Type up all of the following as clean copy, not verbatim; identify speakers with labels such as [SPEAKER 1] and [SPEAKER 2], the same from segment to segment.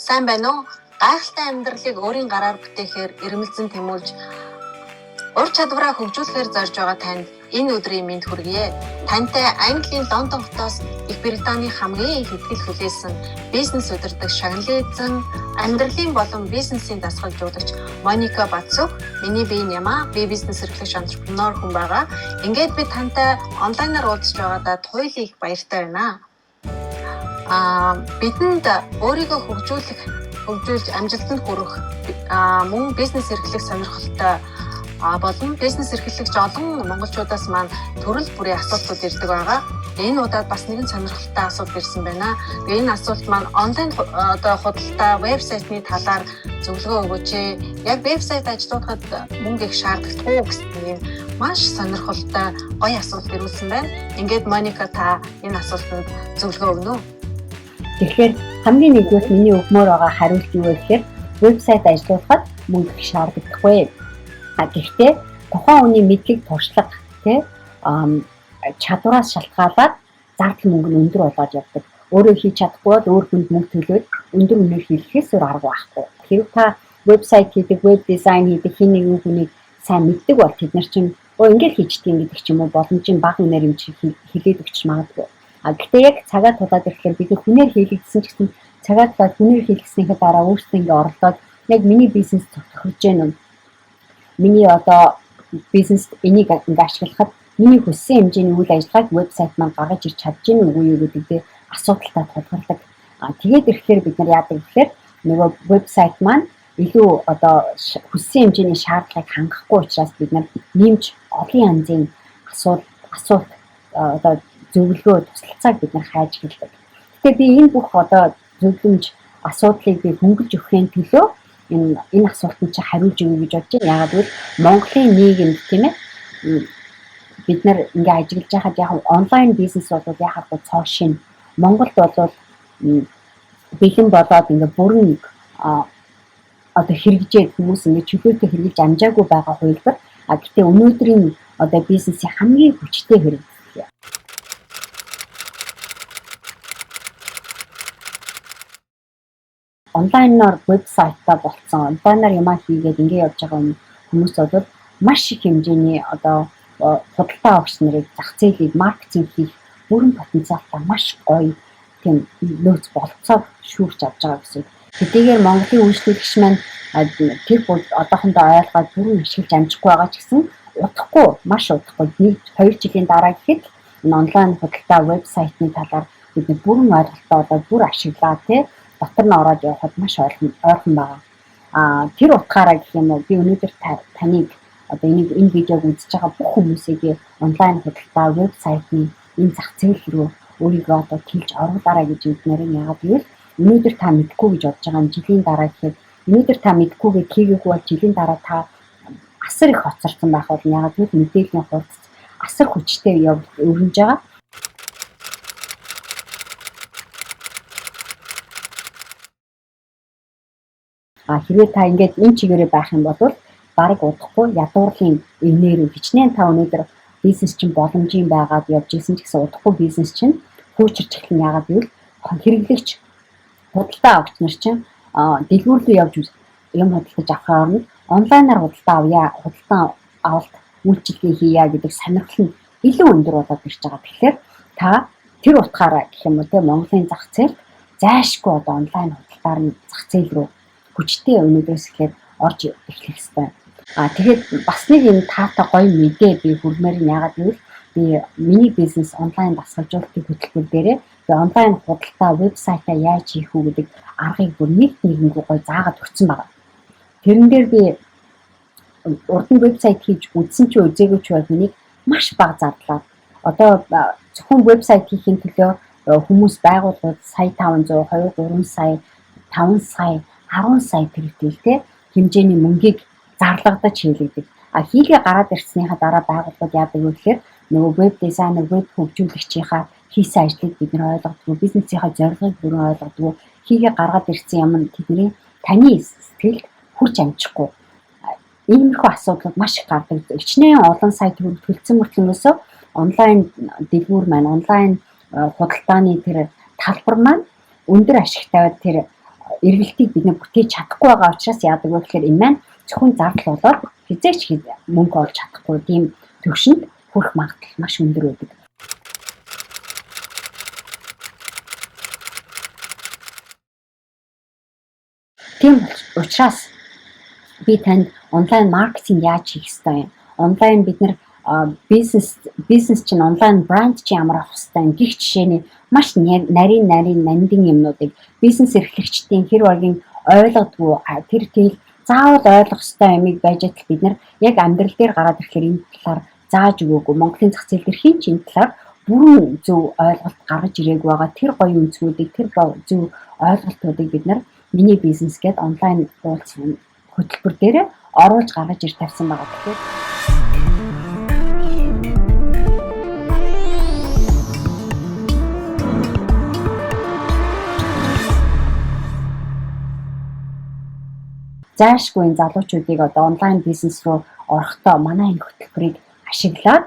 [SPEAKER 1] Сайн байна уу? Гайхалтай амьдралыг өөрийн гараар бүтээхээр ирмэлзэн тэмүүлж ур чадвараа хөгжүүлэхээр зорж байгаа танд энэ өдрийн мэнд хүргэе. Тантай Английн Лондон хотоос Их Британий хамгийн их ихтгэл хүлээсэн бизнес удирдах шагналын эзэн, амьдралын болон бизнесийн дасгалжуулагч Моника Бацуг, миний бие нямаа, би бизнес эрхлэгч entrepreneur хүн байгаа. Ингээд би тантай онлайнаар уулзч байгаадаа туйлын их баяртай байна. Бидэнд өөрийгөө хөгжүүлж амжилтанд хүрэх мөн бизнес эрхлэх сонирхолтой болон бизнес эрхлэгч олон монголчуудаас маань төрөл бүрийн асуултууд ирдэг байгаа. Энэ удаад бас нэгэн сонирхолтой асуулт ирсэн байна. Энэ асуулт маань онлайн худалдаа вебсайтны талаар зөвлөгөө өгөөч. Яг вебсайт ажиллуулахад мөнгө их шаардлагатай гэсэн юм маш сонирхолтой гоё асуулт ирүүлсэн байна. Ингээд Моника та энэ асуултанд зөвлөгөө өгнө үү?
[SPEAKER 2] Тэгэхээр хамгийн нэгдүгээр миний өгмөр байгаа хариулт юу вэ гэхээр вебсайт ажиллуулахад мөнгө их шаардлагагүй. Гэхдээ тухайн хүний мэдлэг туршлага чадвараас шалтгаалаад зардал мөнгө нь өндөр болоод явдаг. Өөрөө хийж чадахгүй бол өөр хүнд мөнгө төлөөд өндөр үнээр хийхээс өөр арга байхгүй. Хэрвээ та вебсайт хийдэг, веб дизайн хийдэг хин нэгэн хүнийг сайн мэддэг бол тэд нар чинь ингээд хийчдэг гэдэг ч юм уу боломжийн бага үнээр юм чи хэлээд өгч магадгүй. Гэхдээ яг цагаа тулаад ирэхээр бид хүнээр хийлгэсэн ч гэсэн цагаа тулаад хүнээр хийлгэснийхээ дараа өөрсдөө ингээд оролдоод яг миний бизнес тохирж гэнэ юм. Миний одоо бизнес энийг ингээд ашиглахад миний хүссэн хэмжээний үйл ажиллагааг вебсайт маань гаргаж ирч чадж гэнэ үгүй юу гэдэг асуудалтай тулгардаг. Тэгээд ирэхээр бид нар яадаг гэхээр нөгөө вебсайт маань илүү одоо хүссэн хэмжээний шаардлагыг хангахгүй учраас бид нар нэмж олон янзын асуулт одоо зөвлөгөө туслалцааг бид нар хайж хэлдэг. Гэтэ би энэ бүх одоо зөвлөмж асуудлыг би хөнгөлж өгөхийн төлөө энэ асуултанд чи хариулж өгье гэж бодож байна. Яагаад гэвэл Монголын нийгэмд тийм ээ бид нар ингээ ажиллаж байхад яг онлайн бизнес бол яхахгүй цоо шин. Монголд бол бэлэн болоод ингээ бүрэн одоо хэрэгжээд хүмүүс ингээ чөлөөтэй хэрэгжилж амжаагүй байгаа хувилбар. Гэтэ өнөөдрийн одоо бизнесийн хамгийн хүчтэй хэрэгжил. Онлайнаар вебсайтаа болцсон, онлайнаар юмаа хийгээд ингээ явж байгаа хүмүүс бол маш их хэмжээний одоо худалдаа авагч нарыг зах зээлийг маркетинг хийх бүрэн потенциалтай маш гоё тийм нөөц болцоог шүүрч авч байгаа гэсэн. Хэдийгээр Монголын үйлчлэгч маань тэр одоохондоо ойлгоод бүрэн ашиглаж амжихгүй байгаа ч гэсэн удахгүй, маш удахгүй 1-2 жилийн дараа гэхэд энэ онлайн худалдаа вебсайтны талаар бид бүрэн ойлголтоо одоо бүр ашиглаа тий дотор нь ороод явахад маш ойрхон байгаа. Тэр утгаараа гэх юм уу би өнөөдөр таныг одоо энэ видеог үзэж байгаа бүх хүмүүсийг онлайн худалдаа вебсайтны энэ зах зээл рүү өөрийгөө одоо тэлж оруулаарай гэж үзнээр нь яагаад гэвэл өнөөдөр та мэдгүй гэж бодож байгаа жилийн дараа гэхэд өнөөдөр та мэдгүйгээ хийгээгүй бол жилийн дараа та асар их хоцорсон байх бол яагаад гэвэл мэдээллийн хурц асар хүчтэй өрнөж байгаа. Хэрвээ та ингээд энэ чигээрээ байх юм бол бараг удахгүй ядуурлын эвнэр хичнээн та өнөөдөр бизнес чинь боломжийн байгаад явж исэн ч гэсэн удахгүй бизнес чинь хөөчөрч эхлэх нь яагаад гэвэл хэрэглэгч худалдаа авагч нар чинь дэлгүүр рүү явж юм худалдаж авахаар нь онлайнаар худалдаа авалт үйлчилгээ хийя гэдэг сонирхол нь илүү өндөр болоод ирж байгаа. Тэгэхээр та тэр утгаараа гэх юм уу те Монголын зах зээлд зайшгүй одоо онлайн худалдаар нь зах зээл рүү хүчтэй өнөөдрөөс эхлээд орж эхлэх ёстой. Тэгээд бас нэг юм таатай гоё мэдээ би хүрмээр нь яагаад гэвэл би миний бизнес онлайн дасгалжуулалтын хөтөлбөр дээрээ би онлайн худалдаа вебсайтаа яаж хийх үү гэдэг аргыг бүр нэгэнгүй гоё заагаад өгсөн байгаа. Тэрэн дээр би урд нь вебсайт хийж үзсэн ч үзээгүй ч бол миний маш бага зардлаа. Одоо зөвхөн вебсайт хийхин төлөө хүмүүс байгууллагууд сая 500, 2-3 сая, 5 сая 10 сая тэрэгтэй хэмжээний мөнгийг зарлагдаж хийлэгдэг. Хийгээ гараад ирснийхаа дараа байгууллагууд яадаг вэ гэхээр нөгөө веб дизайнер, веб хөгжүүлэгчийнхаа хийсэн ажлыг бид нар ойлгодог, бизнесийнхаа зорилгыг бүрэн ойлгодог. Хийгээ гаргаад ирсэн юм нь тэдний таны сэтгэлд хүрч амжихгүй. Иймэрхүү асуудлууд маш их гардаг. Хичнээн олон сая төгрөг төлсөн мөртлөөсөө онлайн дэлгүүр маань, онлайн худалдааны тэр талбар маань өндөр ашигтай тэр эргэлтийг бид нэ бүтээж чадахгүй байгаа учраас яадаг вэ гэхээр энэ маань зөвхөн зардал болоод хизээч мөнгө олж чадахгүй тийм төвшөнд хүрэх магадлал маш өндөр байдаг. Тийм учраас би танд онлайн маркетинг яаж хийх ёстой юм? Онлайн бид нар бизнес чинь онлайн брэнд чинь ямар авах ёстой юм? Гэх жишээний маш нарийн нандин юмнуудыг бизнес эрхлэгчдийн хэр багийн ойлгодгүй тэр заавал ойлгох ёстой юмыг байж тал бид нар яг амьдрал дээр гараад ирэхээр энэ талаар зааж өгөөгүй. Монголын зах зээл дээр хин ч энэ талаар бүрэн зөв ойлголт гаргаж ирээгүй байгаа. Тэр гоё үнцгүүдийг тэр зөв ойлголтуудыг бид нар миний бизнес гээд онлайн хөтөлбөр дээр оруулж гаргаж ир тавьсан байгаа. Тэгэхээр заашгүй энэ залуучуудыг одоо онлайн бизнес руу орохдоо манай энэ хөтөлбөрийг ашиглаад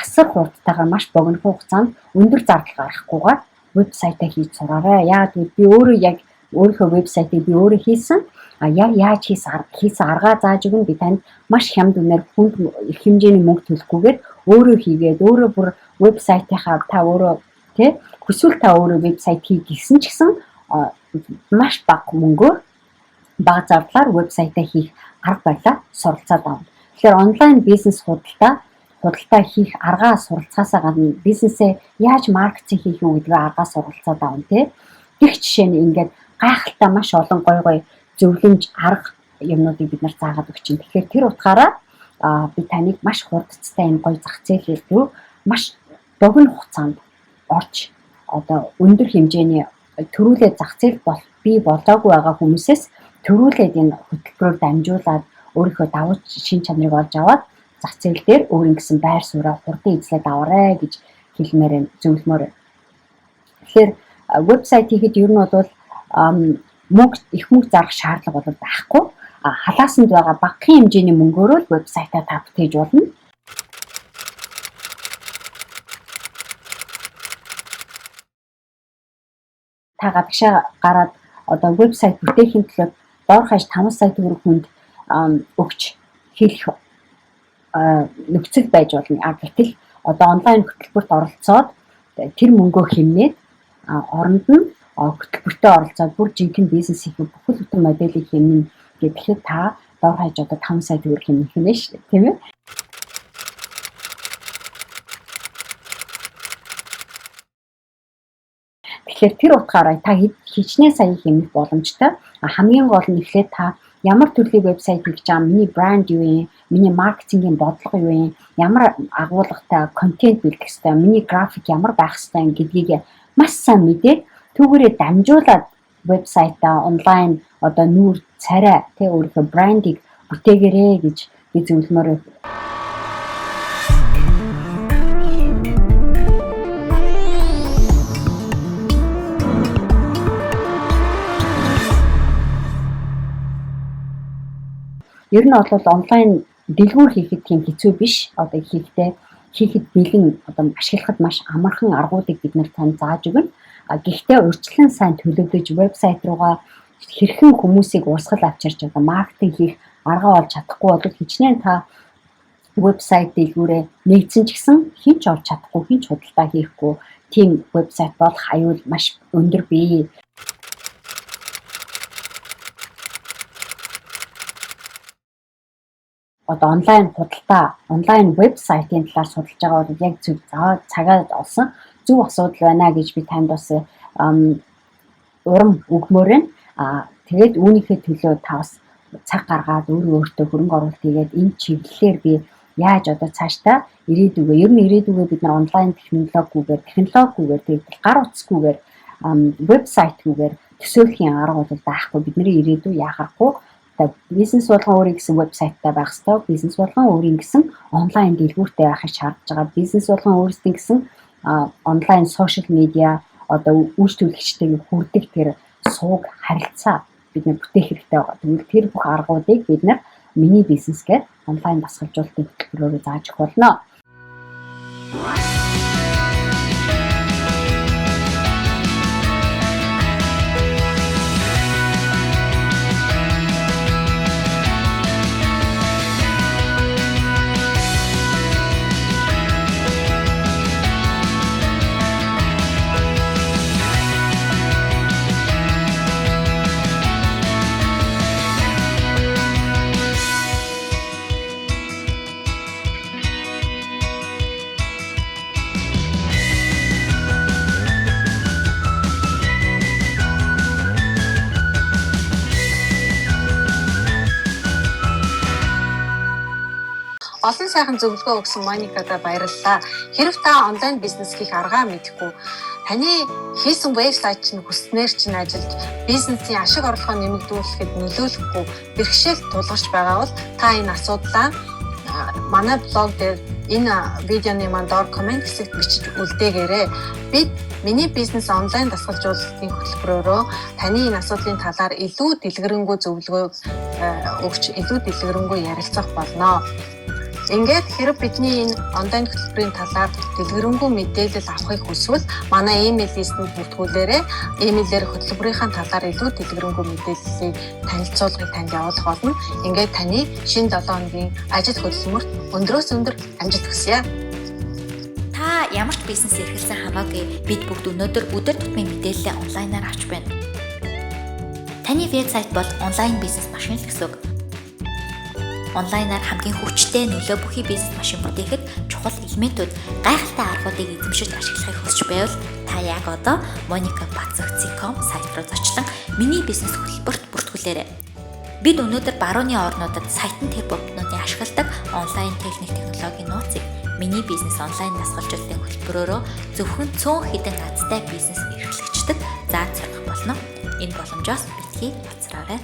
[SPEAKER 2] асар хурдтайгаар маш богино хугацаанд өндөр зардал гаргахгүйгээр вебсайтаа хийж сураарай. Яагаад гэвэл би өөрөө яг өөрийнхөө вебсайтыг би өөрөө хийсэн. Яг яаж хийсэн аргаа зааж өгнө. Би танд маш хямд үнээр хүнд их хэмжээний мөнгө төлөхгүйгээр өөрөө хийгээд өөрөө бүр вебсайтынхаа та өөрөө хүсвэл та өөрөө вебсайт хий гэсэн ч гэсэн маш бага мөнгөөр бага зардлаар вебсайтаа хийх арга барилаа суралцаад авна. Тэгэхээр онлайн бизнес худалдаа хийх аргаа суралцаасаа гадна бизнесээ яаж маркетинг хийх үү гэдгээ аргаа суралцаад авна тий. Гэх жишээ нь ингээд гайхалтай маш олон гой зөвлөмж арга юмнуудыг бид нар заагаад өгч юм. Тэгэхээр тэр утгаараа би таныг маш хурдцтай энэ гоё зах зээл рүү маш богино хугацаанд орж одоо өндөр хэмжээний төрүүлээ зах зээл бий болоогүй байгаа хүмүүсээс төрүүлээд энэ хөтөлбөрөөр дамжуулаад өөрийнхөө давуу шин чанарыг олж аваад зах зээл дээр өөрийн гэсэн байр сууриа хурдан эзлээд аваарай гэж хэлмээр зөвлөмөр. Тэгэхээр вебсайт хийхэд ер нь бол их мөнгө зарах шаардлага бол байхгүй. Халаасанд байгаа багахан хэмжээний мөнгөөр л вебсайтаа та бүтээж болно. Та гадагшаа гараад одоо вебсайт бүтээхийн төлөө доор хаяж 5 сая төгрөг хүнд өгч хэлэх нөхцөл байж болно. Гэтэл одоо онлайн хөтөлбөрт оролцоод тэр мөнгөө хэмнээд оронд нь хөтөлбөртөө оролцоод бүр жинхэнэ бизнес хийх бүхэл бүтэн моделийг хэмнэн гэхэд та доор хаяж одоо 5 сая төгрөг хэмнэх юм байна шүү дээ, тийм ээ? Тэгэхээр тэр утгаараа та хичнээн сая хэмнэх боломжтой. Хамгийн гол нь эхлээд та ямар төрлийн вебсайт хийж байгаа, миний брэнд юу юм, миний маркетингийн бодлого юу юм, ямар агуулгатай контент бэлдэх ёстой, миний график ямар байх ёстой гэдгийг маш сайн мэдээд түүгээрээ дамжуулаад вебсайтаа онлайн одоо нүүр царай тий өөрийнхөө брендийг бүтээгээрэй гэж би зөвлөмөр. Ер нь бол онлайн дэлгүүр хийхэд тийм хэцүү биш. Одоо хийхэд бэлэн одоо ашиглахад маш амархан аргуудыг бид нар тань зааж өгнө. Гэхдээ урьдчилан сайн төлөвлөж вебсайт руугаа хэрхэн хүмүүсийг урсгал авчирч одоо маркетинг хийх арга олж чадахгүй бол хичнээн та вебсайт дэлгүүрээ нэгдсэн ч гэсэн хинч олж чадахгүй, хинч худалдаа хийхгүй тийм вебсайт болох аюул маш өндөр бий. Одоо онлайн вебсайтын талаар судалж байгаа бол яг зөв цагаад олсон зөв асуудал байна гэж би танд бас урам өгмөр байна. Тэгээд үүнийхээ төлөө та бас цаг гаргаад өөртөө хөрөнгө оруулалт хийгээд энэ чиглэлээр би яаж одоо цаашдаа ирээдүгөө ер нь ирээдүгөө бид нар онлайн технологигээр тэгээд гар утасгүйгээр вебсайтгүйгээр төсөөлхийн арга бол байхгүй. Бидний ирээдүй яхахгүй бизнес болгон өөрийн гэсэн вебсайттай байх ёстой. Бизнес болгон өөрийн гэсэн онлайн дэлгүүртэй байхыг шаардж байгаа. Бизнес болгон өөрсдийн гэсэн онлайн сошиал медиа одоо үйлчлүүлэгчтэйг хүрдэг тэр сууг харилцаа бид нар бүтээх хэрэгтэй байгаа. Тэгвэл тэр бүх аргуудыг бид нар миний бизнесгээ онлайн дасгалжуулалтын хөтөлбөрөөр зааж өгөх болно.
[SPEAKER 1] Олон сайхан зөвлөгөө өгсөн Моникада баярлалаа. Хэрэв та онлайн бизнес хийх аргаа мэдэхгүй, таны хийсэн вебсайт чинь хүснээр чинь ажиллаж бизнесийн ашиг орлогоо нэмэгдүүлэхэд нөлөөлөхгүй бэрхшээл тулгарч байгаа бол та энэ асуудлаа манай блог дээр энэ видеоны маань доор комент хэсэгт бичиж үлдээгээрэй. Бид миний бизнес онлайн дасгалжуулалтын хөтөлбөрөөрөө таны энэ асуудлын талаар илүү дэлгэрэнгүй зөвлөгөө өгч илүү дэлгэрэнгүй ярилцах болно. Ингээд хэрэг бидний энэ онлайн хөтөлбөрийн талаар дэлгэрэнгүй мэдээлэл авахыг хүсвэл манай email листэнд бүртгүүлээрэй. Email-ээр хөтөлбөрийнхаа талаар илүү дэлгэрэнгүй мэдээллийг танилцуулгыг танд явуулах болно. Ингээд таны шинэ 7 хоногийн ажил хөдөлмөрт өндрөөс өндөр амжилт хүсье.
[SPEAKER 3] Та ямар ч бизнес эрхэлсэн хамаагүй бид бүгд өнөөдөр өдөр тутмын мэдээлэлээ онлайнаар авч байна. Таны вебсайт бол онлайн бизнес машин л гэсэн үг. Онлайнаар хамгийн хүчтэй нөлөө бүхий бизнес машин бүтээхэд чухал элементүүд гайхалтай аргуудыг эзэмшиж ашиглахыг хүсч байвал та яг одоо monicabazogtsi.com сайт руу зочлон миний бизнес хөтөлбөрт бүртгүүлээрэй. Бид өнөөдөр барууны орнуудад сайтан тэр бүтээгдэхүүнүүдийн ашигладаг онлайн техник технологийн нууцыг миний бизнес онлайн дасгалжуулалтын хөтөлбөрөөрөө зөвхөн цөөн хэдэн азтай бизнес эрхлэгчдэд зааж сургах болно. Энэ боломжоос битгий бацраарай.